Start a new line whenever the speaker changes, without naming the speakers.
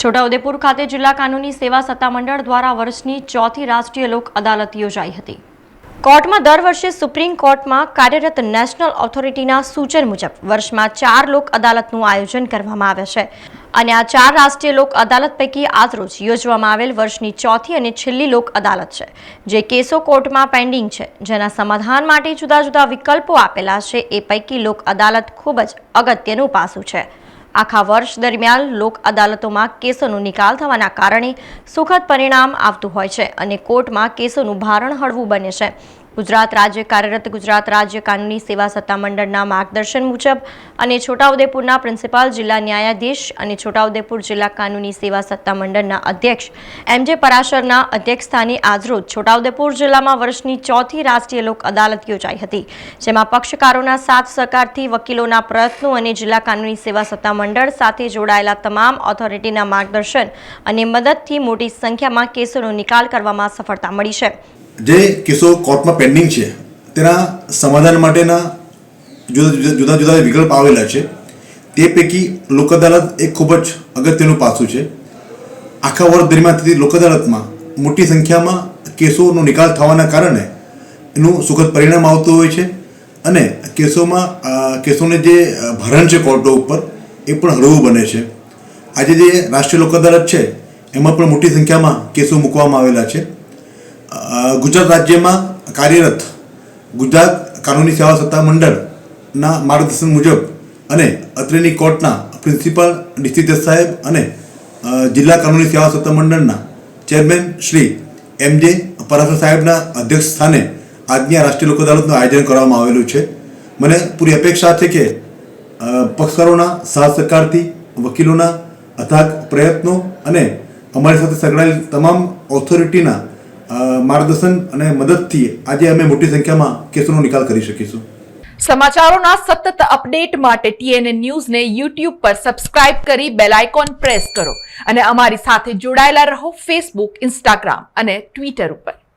છોટાઉદેપુર ખાતે જિલ્લા કાનૂની સેવા સત્તામંડળ દ્વારા વર્ષની ચોથી રાષ્ટ્રીય લોક અદાલત યોજાઈ હતી। કોર્ટમાં દર વર્ષે સુપ્રીમ કોર્ટમાં કાર્યરત નેશનલ ઓથોરિટીના સૂચન મુજબ વર્ષમાં 4 લોક અદાલતનું આયોજન કરવામાં આવે છે અને આ 4 રાષ્ટ્રીય લોક અદાલત પૈકી આજરોજ યોજવામાં આવેલ વર્ષની ચોથી અને છેલ્લી લોક અદાલત છે, જે કેસો કોર્ટમાં પેન્ડિંગ છે, જેના સમાધાન માટે જુદા જુદા વિકલ્પો આપેલા છે। એ પૈકી લોક અદાલત ખૂબ જ અગત્યનું પાસું છે। આખા વર્ષ દરમિયાન લોક અદાલતોમાં કેસોનો નિકાલ થવાના કારણે સુખદ પરિણામ આવતું હોય છે અને કોર્ટમાં કેસોનું ભારણ હળવું બને છે। ગુજરાત રાજ્ય કાર્યરત ગુજરાત રાજ્ય કાનૂની સેવા સત્તામંડળના માર્ગદર્શન મુજબ અને છોટાઉદેપુરના પ્રિન્સિપાલ જિલ્લા ન્યાયાધીશ અને છોટાઉદેપુર જિલ્લા કાનૂની સેવા સત્તામંડળના અધ્યક્ષ MJ પરાશરના અધ્યક્ષસ્થાને આજરોજ છોટાઉદેપુર જિલ્લામાં વર્ષની ચોથી રાષ્ટ્રીય લોક અદાલત યોજાઈ હતી, જેમાં પક્ષકારોના સાથ સહકારથી વકીલોના પ્રયત્નો અને જિલ્લા કાનૂની સેવા સત્તામંડળ સાથે જોડાયેલા તમામ ઓથોરિટીના માર્ગદર્શન અને મદદથી મોટી સંખ્યામાં કેસોનો નિકાલ કરવામાં સફળતા મળી છે।
જે કેસો કોર્ટમાં પેન્ડિંગ છે તેના સમાધાન માટેના જુદા જુદા વિકલ્પ આવેલા છે। તે પૈકી લોક અદાલત એક ખૂબ જ અગત્યનું પાસું છે। આખા વર્ષ દરમિયાન થતી લોક અદાલતમાં મોટી સંખ્યામાં કેસોનો નિકાલ થવાના કારણે એનું સુખદ પરિણામ આવતું હોય છે અને કેસોને જે ભારણ છે કોર્ટો ઉપર એ પણ હળવું બને છે। આજે જે રાષ્ટ્રીય લોક અદાલત છે એમાં પણ મોટી સંખ્યામાં કેસો મૂકવામાં આવેલા છે। ગુજરાત રાજ્યમાં કાર્યરત ગુજરાત કાનૂની સેવા સત્તામંડળના માર્ગદર્શન મુજબ અને અત્રેની કોર્ટના પ્રિન્સિપલ ડિસ્ટ્રિક્ટ જજ સાહેબ અને જિલ્લા કાનૂની સેવા સત્તામંડળના ચેરમેન શ્રી MJ પરાશર સાહેબના અધ્યક્ષ સ્થાને આજની રાષ્ટ્રીય લોક અદાલતનું આયોજન કરવામાં આવેલું છે। મને પૂરી અપેક્ષા છે કે પક્ષકારોના સાથ સહકારથી, વકીલોના અથાગ પ્રયત્નો અને અમારી સાથે સંકળાયેલ તમામ ઓથોરિટીના માર્ગદર્શન અને મદદથી આજે અમે મોટી સંખ્યામાં કેસોનો નિકાલ કરી શકીશું।
સમાચારોના સતત અપડેટ માટે TNN ન્યૂઝને YouTube પર સબસ્ક્રાઇબ કરી બેલ આઇકોન પ્રેસ કરો અને અમારી સાથે જોડાયેલા રહો Facebook, Instagram અને Twitter ઉપર।